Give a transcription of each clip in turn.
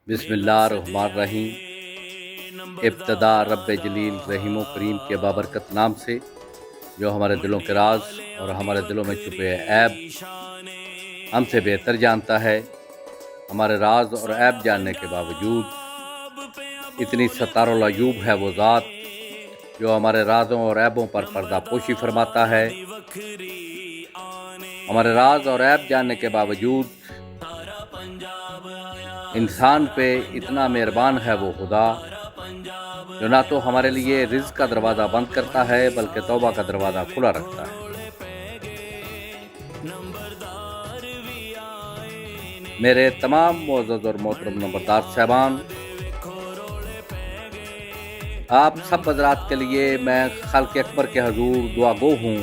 بسم اللہ الرحمن الرحیم۔ ابتدا رب جلیل رحیم و کریم کے بابرکت نام سے جو ہمارے دلوں کے راز اور ہمارے دلوں میں چھپے عیب ہم سے بہتر جانتا ہے۔ ہمارے راز اور عیب جاننے کے باوجود اتنی ستار العیوب ہے وہ ذات جو ہمارے رازوں اور عیبوں پر پردہ پوشی فرماتا ہے۔ ہمارے راز اور عیب جاننے کے باوجود انسان پہ اتنا مہربان ہے وہ خدا جو نہ تو ہمارے لیے رزق کا دروازہ بند کرتا ہے بلکہ توبہ کا دروازہ کھلا رکھتا ہے۔ میرے تمام معزز اور محترم نمبردار صاحبان، آپ سب حضرات کے لیے میں خالق اکبر کے حضور دعا گو ہوں۔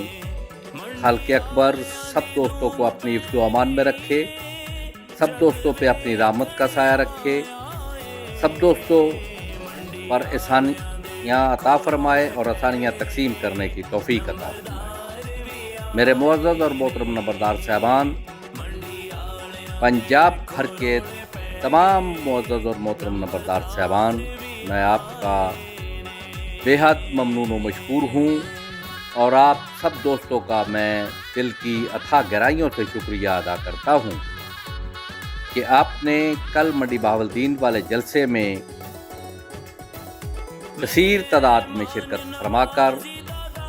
خالق اکبر سب دوستوں کو اپنی حفظ و امان میں رکھے، سب دوستوں پہ اپنی رحمت کا سایہ رکھے، سب دوستوں پر آسانیاں عطا فرمائے اور آسانیاں تقسیم کرنے کی توفیق عطا فرمائے۔ میرے معزز اور محترم نمبردار صاحبان، پنجاب بھر کے تمام معزز اور محترم نمبردار صاحبان، میں آپ کا بے حد ممنون و مشکور ہوں اور آپ سب دوستوں کا میں دل کی اتھاہ گہرائیوں سے شکریہ ادا کرتا ہوں کہ آپ نے کل منڈی بہاولدین والے جلسے میں کثیر تعداد میں شرکت فرما کر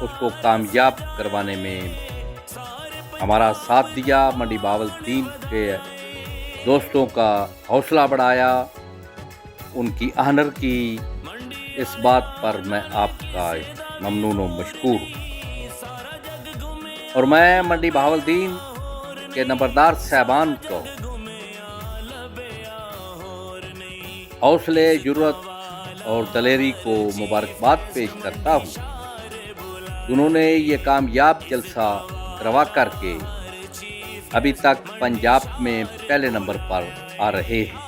اس کو کامیاب کروانے میں ہمارا ساتھ دیا، منڈی بہاولدین کے دوستوں کا حوصلہ بڑھایا، ان کی آنر کی۔ اس بات پر میں آپ کا ممنون و مشکور ہوں اور میں منڈی بہاولدین کے نمبردار صاحبان کو حوصلے، جرأت اور دلیری کو مبارکباد پیش کرتا ہوں۔ انہوں نے یہ کامیاب جلسہ کروا کر کے ابھی تک پنجاب میں پہلے نمبر پر آ رہے ہیں۔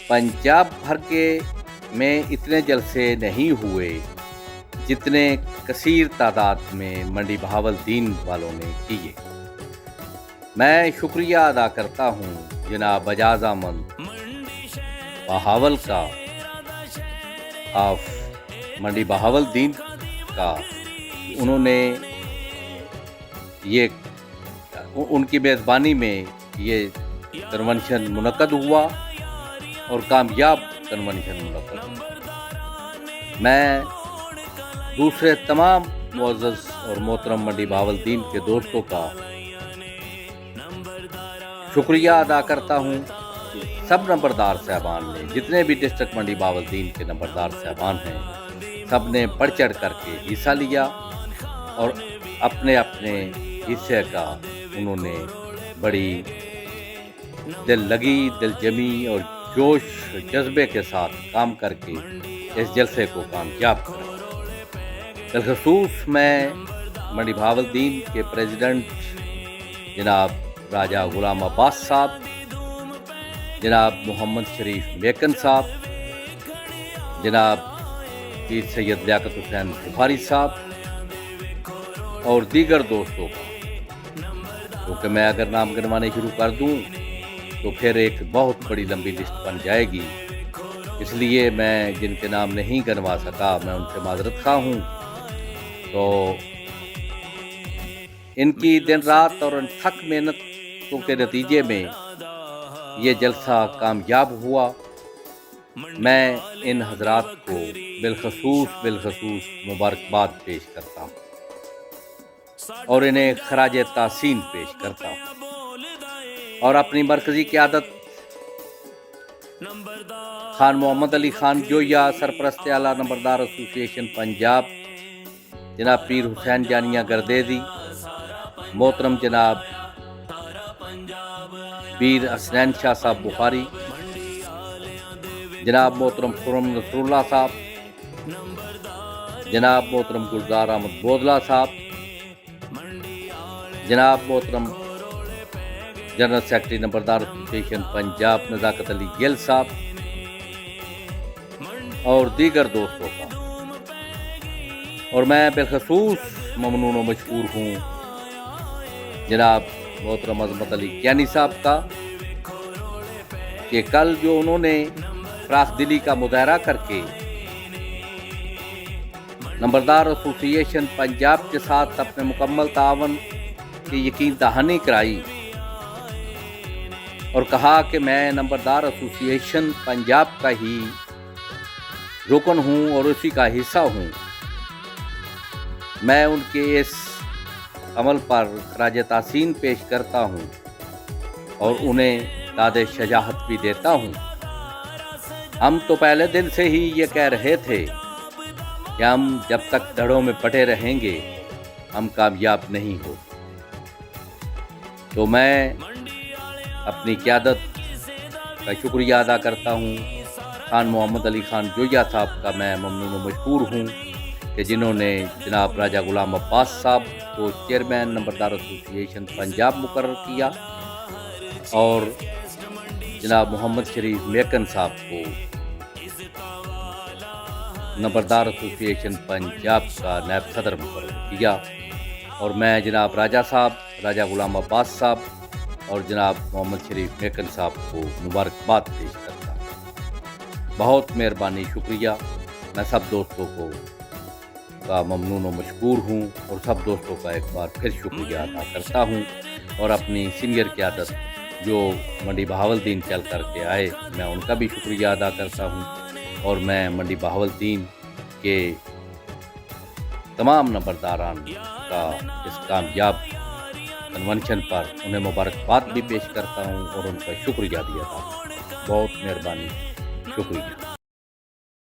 پنجاب بھر کے میں اتنے جلسے نہیں ہوئے جتنے کثیر تعداد میں منڈی بہاولدین والوں نے کیے۔ میں شکریہ ادا کرتا ہوں جناب اعجاز احمد بہاول کا، آف منڈی بہاولدین کا۔ انہوں نے یہ ان کی میزبانی میں یہ کنونشن منعقد ہوا اور کامیاب کنونشن منعقد ہوا۔ میں دوسرے تمام معزز اور محترم منڈی بہاولدین کے دوستوں کا شکریہ ادا کرتا ہوں۔ سب نمبردار صاحبان نے، جتنے بھی ڈسٹرکٹ منڈی بہاولدین کے نمبردار صاحبان ہیں، سب نے بڑھ چڑھ کر کے حصہ لیا اور اپنے اپنے حصے کا انہوں نے بڑی دل لگی، دل جمی اور جوش جذبے کے ساتھ کام کر کے اس جلسے کو کامیاب کرا۔ بالخصوص میں منڈی بہاولدین کے پریزیڈنٹ جناب راجہ غلام عباس صاحب، جناب محمد شریف میکن صاحب، جناب پیر سید لیاقت حسین بخاری صاحب اور دیگر دوستوں کا، کیونکہ میں اگر نام گنوانے شروع کر دوں تو پھر ایک بہت بڑی لمبی لسٹ بن جائے گی، اس لیے میں جن کے نام نہیں گنوا سکا میں ان سے معذرت خواہ ہوں۔ تو ان کی دن رات اور ان تھک محنتوں کے نتیجے میں یہ جلسہ کامیاب ہوا۔ میں ان حضرات کو بالخصوص مبارکباد پیش کرتا ہوں اور انہیں خراج تحسین پیش کرتا ہوں، اور اپنی مرکزی قیادت خان محمد علی خان جویا، سرپرست اعلیٰ نمبردار ایسوسی ایشن پنجاب جناب پیر حسین جانیہ گردیزی، محترم جناب پیر حسنین شاہ صاحب بخاری، جناب محترم خرم نصر اللہ صاحب، جناب محترم گلزار احمد بودلہ صاحب، جناب محترم جنرل سیکرٹری نمبردار ایسوسی ایشن پنجاب نزاکت علی گل صاحب اور دیگر دوستوں کا، اور میں بالخصوص ممنون و مشکور ہوں جناب محترم عظمت علی کیانی صاحب کا کہ کل جو انہوں نے فراخ دلی کا مظاہرہ کر کے نمبردار ایسوسی ایشن پنجاب کے ساتھ اپنے مکمل تعاون کی یقین دہانی کرائی اور کہا کہ میں نمبردار ایسوسی ایشن پنجاب کا ہی رکن ہوں اور اسی کا حصہ ہوں، میں ان کے اس عمل پر خراج تحسین پیش کرتا ہوں اور انہیں داد شجاعت بھی دیتا ہوں۔ ہم تو پہلے دن سے ہی یہ کہہ رہے تھے کہ ہم جب تک دھڑوں میں پٹے رہیں گے ہم کامیاب نہیں ہو، تو میں اپنی قیادت کا شکریہ ادا کرتا ہوں۔ خان محمد علی خان جویا صاحب کا میں ممنون و مشکور ہوں کہ جنہوں نے جناب راجہ غلام عباس صاحب کو چیئرمین نمبردار ایسوسی ایشن پنجاب مقرر کیا اور جناب محمد شریف میکن صاحب کو نمبردار ایسوسی ایشن پنجاب کا نائب صدر مقرر کیا، اور میں جناب راجہ صاحب، راجہ غلام عباس صاحب اور جناب محمد شریف میکن صاحب کو مبارکباد پیش کرتا ہوں۔ بہت مہربانی، شکریہ۔ میں سب دوستوں کا ممنون و مشکور ہوں اور سب دوستوں کا ایک بار پھر شکریہ ادا کرتا ہوں، اور اپنی سینئر قیادت جو منڈی بہاولدین چل کر کے آئے میں ان کا بھی شکریہ ادا کرتا ہوں، اور میں منڈی بہاولدین کے تمام نمبرداران کا اس کامیاب کنونشن پر انہیں مبارکباد بھی پیش کرتا ہوں اور ان کا شکریہ بھی ادا کرتا ہوں۔ بہت مہربانی، شکریہ۔